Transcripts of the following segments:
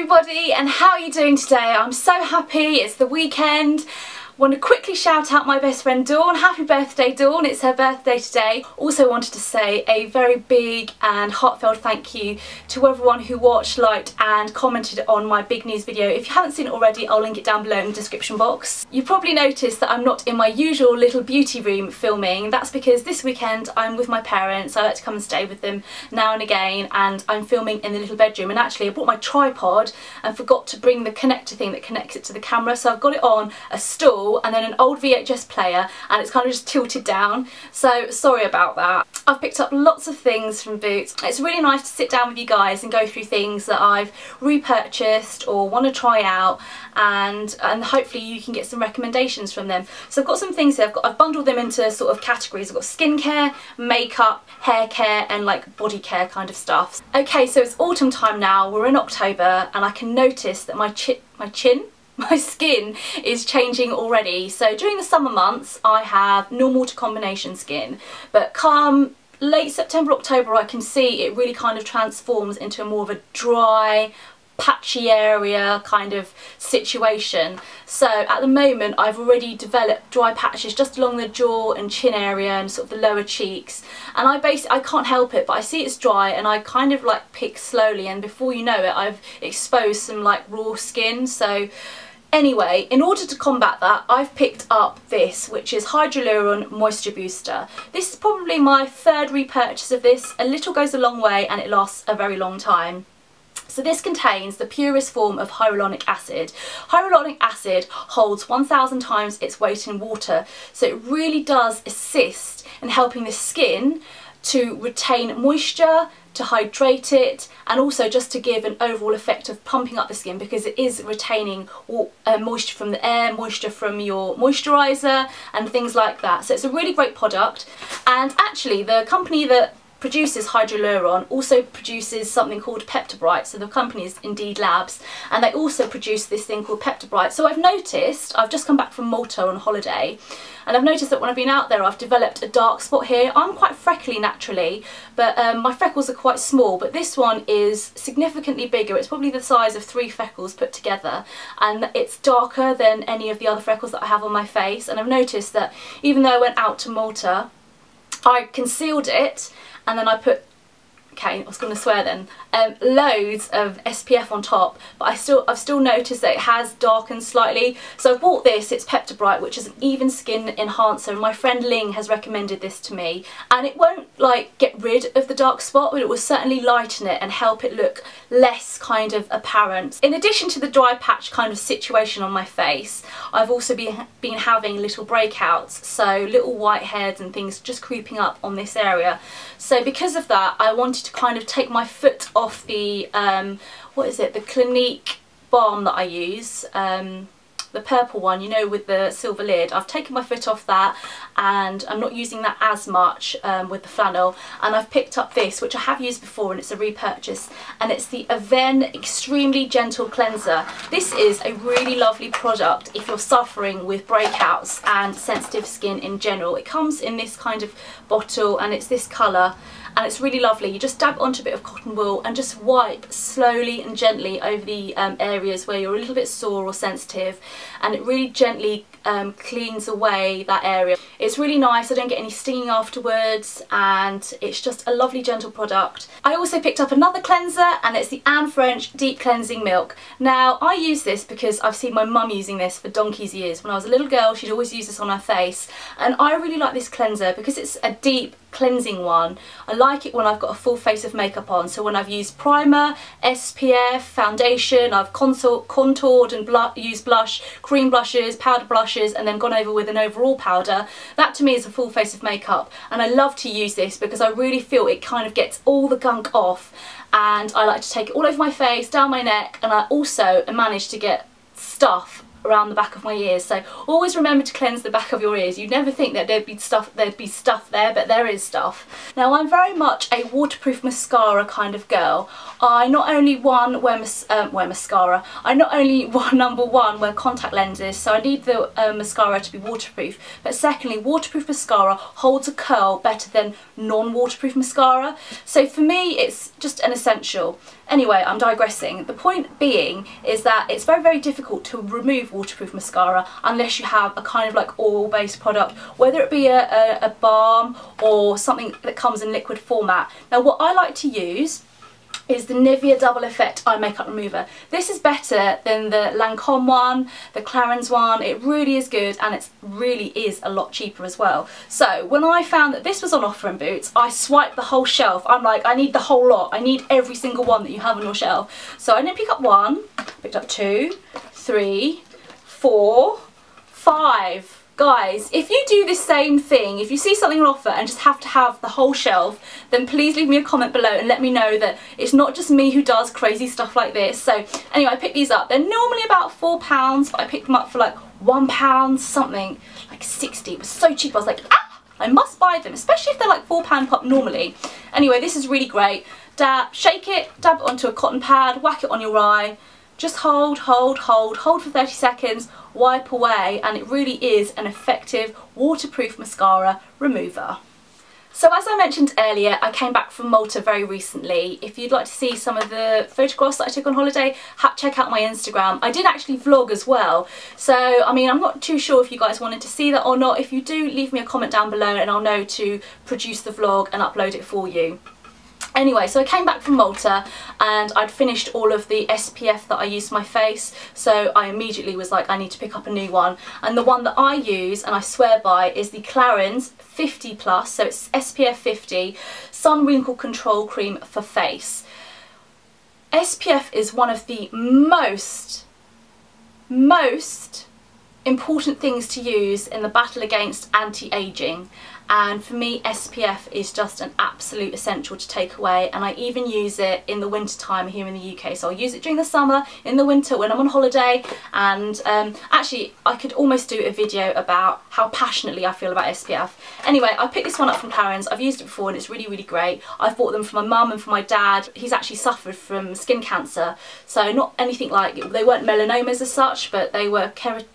everybody, and how are you doing today? I'm so happy, it's the weekend. Want to quickly shout out my best friend Dawn. Happy birthday, Dawn, it's her birthday today. Also wanted to say a very big and heartfelt thank you to everyone who watched, liked and commented on my big news video. If you haven't seen it already, I'll link it down below in the description box. You probably noticed that I'm not in my usual little beauty room filming. That's because this weekend I'm with my parents. I like to come and stay with them now and again, and I'm filming in the little bedroom. And actually I brought my tripod and forgot to bring the connector thing that connects it to the camera, so I've got it on a stool and then an old VHS player, and it's kind of just tilted down, so sorry about that. I've picked up lots of things from Boots. It's really nice to sit down with you guys and go through things that I've repurchased or want to try out, and hopefully you can get some recommendations from them. So I've got some things here. I've bundled them into sort of categories. I've got skincare, makeup, hair care and like body care kind of stuff. Okay, so it's autumn time now, we're in October, and I can notice that my skin is changing already. So during the summer months I have normal to combination skin, but come late September, October I can see it really kind of transforms into more of a dry, patchy area kind of situation. So at the moment I've already developed dry patches just along the jaw and chin area and sort of the lower cheeks, and I can't help it, but I see it's dry and I kind of like pick slowly, and before you know it I've exposed some like raw skin. So anyway, in order to combat that, I've picked up this, which is Hyaluron Moisture Booster. This is probably my third repurchase of this. A little goes a long way and it lasts a very long time. So this contains the purest form of hyaluronic acid. Hyaluronic acid holds 1,000 times its weight in water, so it really does assist in helping the skin to retain moisture, to hydrate it, and also just to give an overall effect of pumping up the skin, because it is retaining all, moisture from the air, moisture from your moisturiser and things like that. So it's a really great product, and actually the company that produces Hyaluron also produces something called Peptobright. So the company is Indeed Labs, and they also produce this thing called Peptobright. So I've noticed, I've just come back from Malta on holiday, and I've noticed that when I've been out there I've developed a dark spot here. I'm quite freckly naturally, but my freckles are quite small, but this one is significantly bigger. It's probably the size of 3 freckles put together, and it's darker than any of the other freckles that I have on my face. And I've noticed that even though I went out to Malta, I concealed it, and then I put, okay, I was going to swear then, loads of SPF on top, but I've still noticed that it has darkened slightly. So I bought this, it's Peptobright, which is an even skin enhancer. My friend Ling has recommended this to me, and it won't like get rid of the dark spot, but it will certainly lighten it and help it look less kind of apparent. In addition to the dry patch kind of situation on my face, I've also been having little breakouts, so little whiteheads and things just creeping up on this area. So because of that, I wanted to kind of take my foot off the, what is it, the Clinique balm that I use, the purple one, you know, with the silver lid. I've taken my foot off that, and I'm not using that as much with the flannel, and I've picked up this, which I have used before, and it's a repurchase, and it's the Aven Extremely Gentle Cleanser. This is a really lovely product if you're suffering with breakouts and sensitive skin in general. It comes in this kind of bottle, and it's this colour, and it's really lovely. You just dab onto a bit of cotton wool and just wipe slowly and gently over the areas where you're a little bit sore or sensitive, and it really gently cleans away that area. It's really nice, I don't get any stinging afterwards, and it's just a lovely gentle product. I also picked up another cleanser, and it's the Anne French Deep Cleansing Milk. Now I use this because I've seen my mum using this for donkey's years. When I was a little girl she'd always use this on her face, and I really like this cleanser because it's a deep cleansing one. I like it when I've got a full face of makeup on, so when I've used primer, SPF, foundation, I've contoured and used blush, cream blushes, powder blushes, and then gone over with an overall powder, that to me is a full face of makeup. And I love to use this because I really feel it kind of gets all the gunk off, and I like to take it all over my face, down my neck, and I also manage to get stuff around the back of my ears. So always remember to cleanse the back of your ears. You'd never think that there'd be stuff there, but there is stuff. Now I'm very much a waterproof mascara kind of girl. I not only wear mascara, I not only wear contact lenses, so I need the mascara to be waterproof, but secondly, waterproof mascara holds a curl better than non-waterproof mascara. So for me it's just an essential. Anyway, I'm digressing. The point being is that it's very, very difficult to remove waterproof mascara unless you have a kind of like oil-based product, whether it be a balm or something that comes in liquid format. Now what I like to use is the Nivea Double Effect Eye Makeup Remover. This is better than the Lancome one, the Clarins one. It really is good, and it really is a lot cheaper as well. So when I found that this was on offer in Boots, I swiped the whole shelf. I'm like, I need the whole lot. I need every single one that you have on your shelf. So I didn't pick up one, picked up 2, 3, 4, 5. Guys, if you do the same thing, if you see something on offer and just have to have the whole shelf, then please leave me a comment below and let me know that it's not just me who does crazy stuff like this. So anyway, I picked these up. They're normally about £4, but I picked them up for like £1 something, like 60. It was so cheap. I was like, ah, I must buy them, especially if they're like £4 pop normally. Anyway, this is really great. Shake it, dab it onto a cotton pad, whack it on your eye. Just hold for 30 seconds, wipe away, and it really is an effective waterproof mascara remover. So as I mentioned earlier, I came back from Malta very recently. If you'd like to see some of the photographs that I took on holiday, check out my Instagram. I did actually vlog as well. So, I mean, I'm not too sure if you guys wanted to see that or not. If you do, leave me a comment down below and I'll know to produce the vlog and upload it for you. Anyway, so I came back from Malta and I'd finished all of the SPF that I used for my face, so I immediately was like, I need to pick up a new one. And the one that I use, and I swear by, is the Clarins 50+, so it's SPF 50 Sun Wrinkle Control Cream for face. SPF is one of the most important things to use in the battle against anti-aging, and for me SPF is just an absolute essential to take away, and I even use it in the winter time here in the UK. So I'll use it during the summer, in the winter when I'm on holiday, and actually I could almost do a video about how passionately I feel about SPF. Anyway, I picked this one up from Clarins. I've used it before and it's really, really great. I've bought them for my mum and for my dad. He's actually suffered from skin cancer, so not anything like, they weren't melanomas as such, but they were keratosis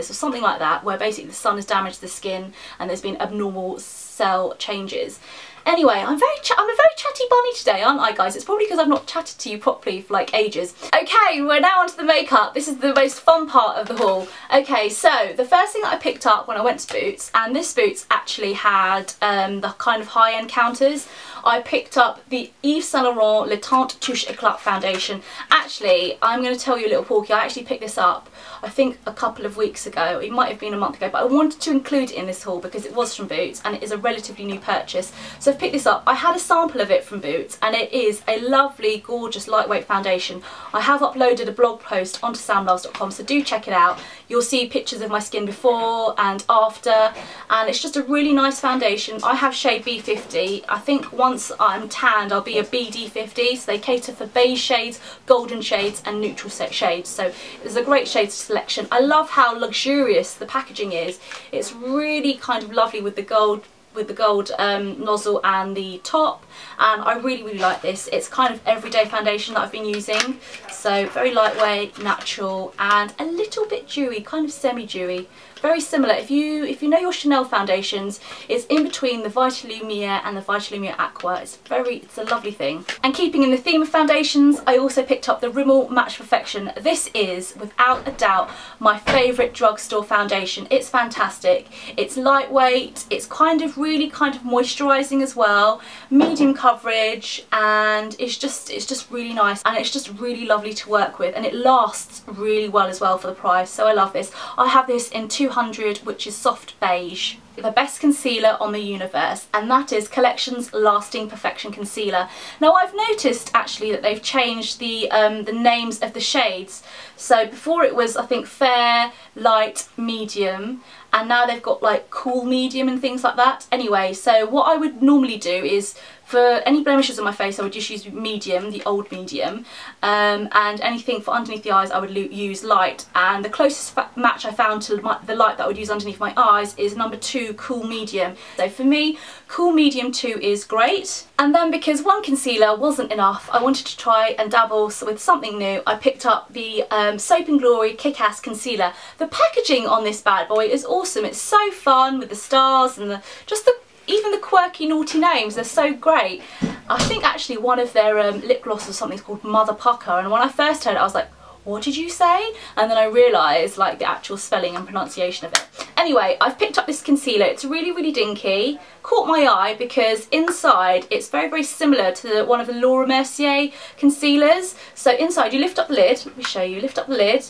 or something like that, where basically the sun has damaged the skin and there's been abnormal cell changes. Anyway, I'm a very chatty bunny today, aren't I, guys? It's probably because I've not chatted to you properly for like ages. Okay, we're now onto the makeup. This is the most fun part of the haul. Okay, so the first thing that I picked up when I went to Boots, and this Boots actually had the kind of high-end counters, I picked up the Yves Saint Laurent Le Teint Touche Eclat Foundation. Actually, I'm going to tell you a little porky, I actually picked this up I think a couple of weeks ago. It might have been a month ago, but I wanted to include it in this haul because it was from Boots and it is a relatively new purchase. So I've picked this up. I had a sample of it from Boots and it is a lovely, gorgeous, lightweight foundation. I have uploaded a blog post onto samloves.com, so do check it out. You'll see pictures of my skin before and after, and it's just a really nice foundation. I have shade B50. I think once I'm tanned I'll be a BD50, so they cater for beige shades, golden shades and neutral set shades, so there's a great shade selection. I love how luxurious the packaging is. It's really kind of lovely with the gold nozzle and the top, and I really, really like this. It's kind of everyday foundation that I've been using, so very lightweight, natural and a little bit dewy, kind of semi-dewy. Very similar, if you know your Chanel foundations, it's in between the Vitalumiere and the Vitalumiere Aqua. It's a lovely thing. And keeping in the theme of foundations, I also picked up the Rimmel Match Perfection. This is without a doubt my favourite drugstore foundation. It's fantastic. It's lightweight, it's really moisturising as well, medium coverage, and it's just really nice, and it's just really lovely to work with, and it lasts really well as well for the price, so I love this. I have this in 200, which is soft beige. The best concealer on the universe, and that is Collection's Lasting Perfection Concealer. Now I've noticed actually that they've changed the names of the shades. So before it was, I think, fair, light, medium, and now they've got like cool medium and things like that. Anyway, so what I would normally do is For any blemishes on my face I would just use medium, the old medium, and anything for underneath the eyes I would use light, and the closest match I found to the light that I would use underneath my eyes is number 2 Cool Medium. So for me, Cool Medium 2 is great. And then because one concealer wasn't enough, I wanted to try and dabble with something new. I picked up the Soap & Glory Kick-Ass Concealer. The packaging on this bad boy is awesome. It's so fun with the stars and even the quirky naughty names, they're so great. I think actually one of their lip glosses or something is called Mother Pucker, and when I first heard it I was like, what did you say? And then I realised like the actual spelling and pronunciation of it. Anyway, I've picked up this concealer. It's really, really dinky. Caught my eye because inside it's very, very similar to one of the Laura Mercier concealers. So inside you lift up the lid, let me show you, lift up the lid,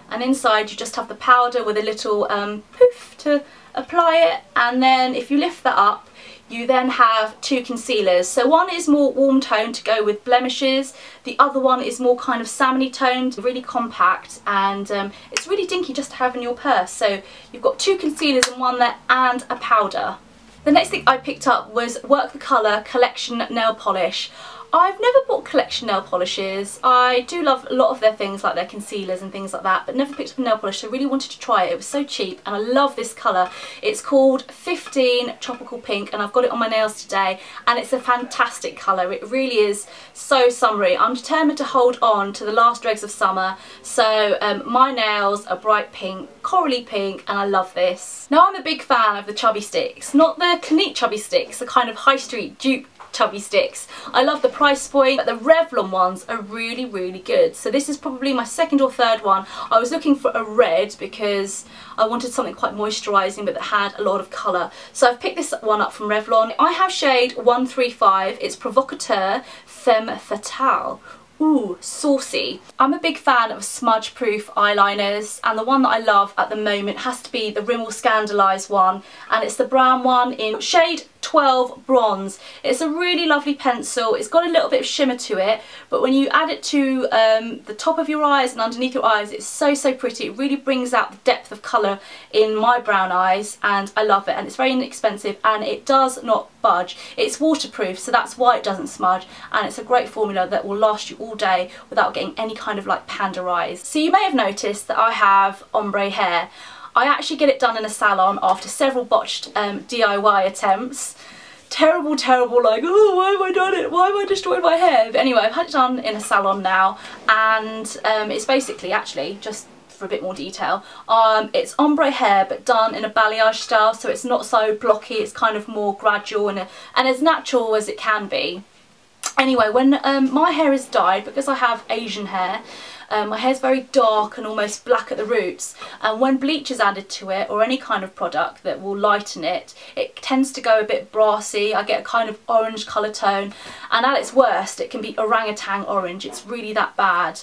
and inside you just have the powder with a little poof to apply it, and then if you lift that up you then have 2 concealers. So one is more warm toned to go with blemishes, the other one is more kind of salmony toned, really compact, and it's really dinky just to have in your purse. So you've got 2 concealers in one there and a powder. The next thing I picked up was Work the Colour Collection Nail Polish. I've never bought collection nail polishes. I do love a lot of their things, like their concealers and things like that, but never picked up a nail polish, so I really wanted to try it. It was so cheap and I love this colour. It's called 15 Tropical Pink and I've got it on my nails today, and it's a fantastic colour. It really is so summery. I'm determined to hold on to the last dregs of summer, so my nails are bright pink, corally pink, and I love this. Now I'm a big fan of the chubby sticks, not the Clinique chubby sticks, the kind of high street dupe chubby sticks. I love the price point, but the Revlon ones are really, really good. So this is probably my 2nd or 3rd one. I was looking for a red because I wanted something quite moisturising but that had a lot of colour. So I've picked this one up from Revlon. I have shade 135. It's Provocateur Femme Fatale. Ooh, saucy. I'm a big fan of smudge proof eyeliners, and the one that I love at the moment has to be the Rimmel Scandalise one, and it's the brown one in shade 12 Bronze. It's a really lovely pencil. It's got a little bit of shimmer to it, but when you add it to the top of your eyes and underneath your eyes, it's so, so pretty. It really brings out the depth of colour in my brown eyes, and I love it, and it's very inexpensive and it does not budge. It's waterproof, so that's why it doesn't smudge, and it's a great formula that will last you all day without getting any kind of like panda eyes. So you may have noticed that I have ombre hair. I actually get it done in a salon after several botched DIY attempts. Terrible, terrible, like, oh, why have I done it? Why have I destroyed my hair? But anyway, I've had it done in a salon now, and it's basically, actually, just for a bit more detail, it's ombre hair but done in a balayage style, so it's not so blocky, it's kind of more gradual and as natural as it can be. Anyway, when my hair is dyed, because I have Asian hair, my hair's very dark and almost black at the roots, and when bleach is added to it or any kind of product that will lighten it, it tends to go a bit brassy. I get a kind of orange colour tone, and at its worst it can be orangutan orange. It's really that bad.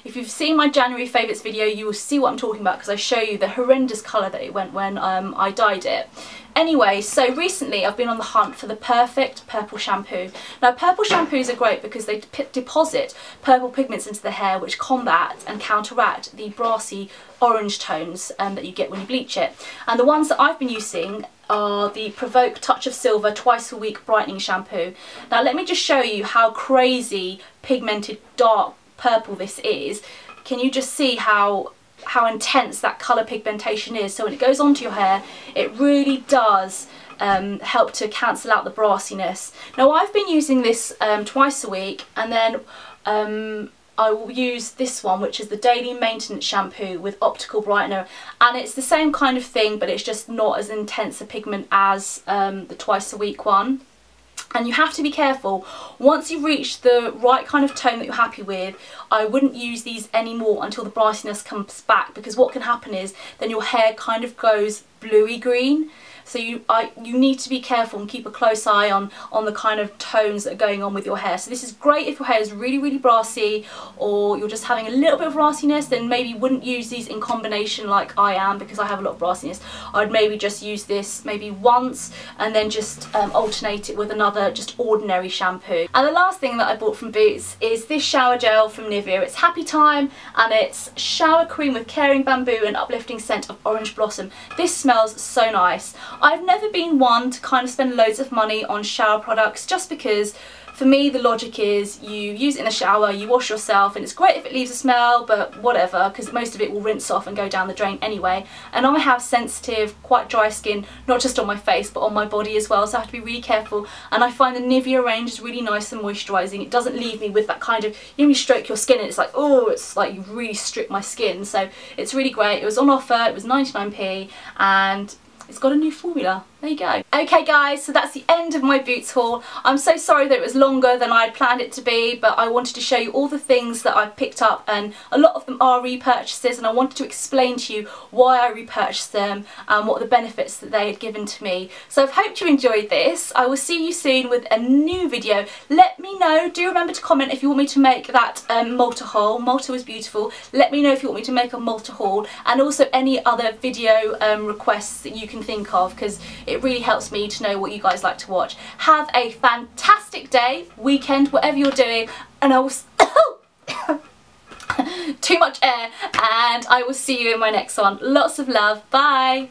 If you've seen my January favourites video, you will see what I'm talking about, because I show you the horrendous colour that it went when I dyed it. Anyway, so recently I've been on the hunt for the perfect purple shampoo. Now purple shampoos are great because they deposit purple pigments into the hair, which combat and counteract the brassy orange tones that you get when you bleach it. And the ones that I've been using are the Provoke Touch of Silver Twice a Week Brightening Shampoo. Now let me just show you how crazy pigmented dark purple this is. Can you just see how intense that colour pigmentation is? So when it goes onto your hair, it really does help to cancel out the brassiness. Now I've been using this twice a week, and then I will use this one, which is the Daily Maintenance Shampoo with Optical Brightener, and it's the same kind of thing, but it's just not as intense a pigment as the twice a week one. And you have to be careful. Once you've reached the right kind of tone that you're happy with, I wouldn't use these anymore until the brightness comes back, because what can happen is then your hair kind of goes bluey green. So you need to be careful and keep a close eye on the kind of tones that are going on with your hair. So this is great if your hair is really, really brassy, or you're just having a little bit of brassiness, then maybe you wouldn't use these in combination like I am, because I have a lot of brassiness. I'd maybe just use this maybe once and then just alternate it with another just ordinary shampoo. And the last thing that I bought from Boots is this shower gel from Nivea. It's Happy Time, and it's shower cream with caring bamboo and uplifting scent of orange blossom. This smells so nice. I've never been one to kind of spend loads of money on shower products, just because for me the logic is you use it in the shower, you wash yourself, and it's great if it leaves a smell, but whatever, because most of it will rinse off and go down the drain anyway. And I have sensitive, quite dry skin, not just on my face but on my body as well, so I have to be really careful. And I find the Nivea range is really nice and moisturising. It doesn't leave me with that kind of, you know, you stroke your skin and it's like, oh, it's like you really strip my skin. So it's really great. It was on offer, it was 99p, and it's got a new formula. There you go. Okay guys, so that's the end of my Boots haul. I'm so sorry that it was longer than I had planned it to be, but I wanted to show you all the things that I've picked up, and a lot of them are repurchases, and I wanted to explain to you why I repurchased them and what the benefits that they had given to me. So I've hoped you enjoyed this. I will see you soon with a new video. Let me know, do remember to comment if you want me to make that Malta haul. Malta was beautiful. Let me know if you want me to make a Malta haul, and also any other video requests that you can think of, because it really helps me to know what you guys like to watch. Have a fantastic day, weekend, whatever you're doing, and I will too much air, and I will see you in my next one. Lots of love. Bye.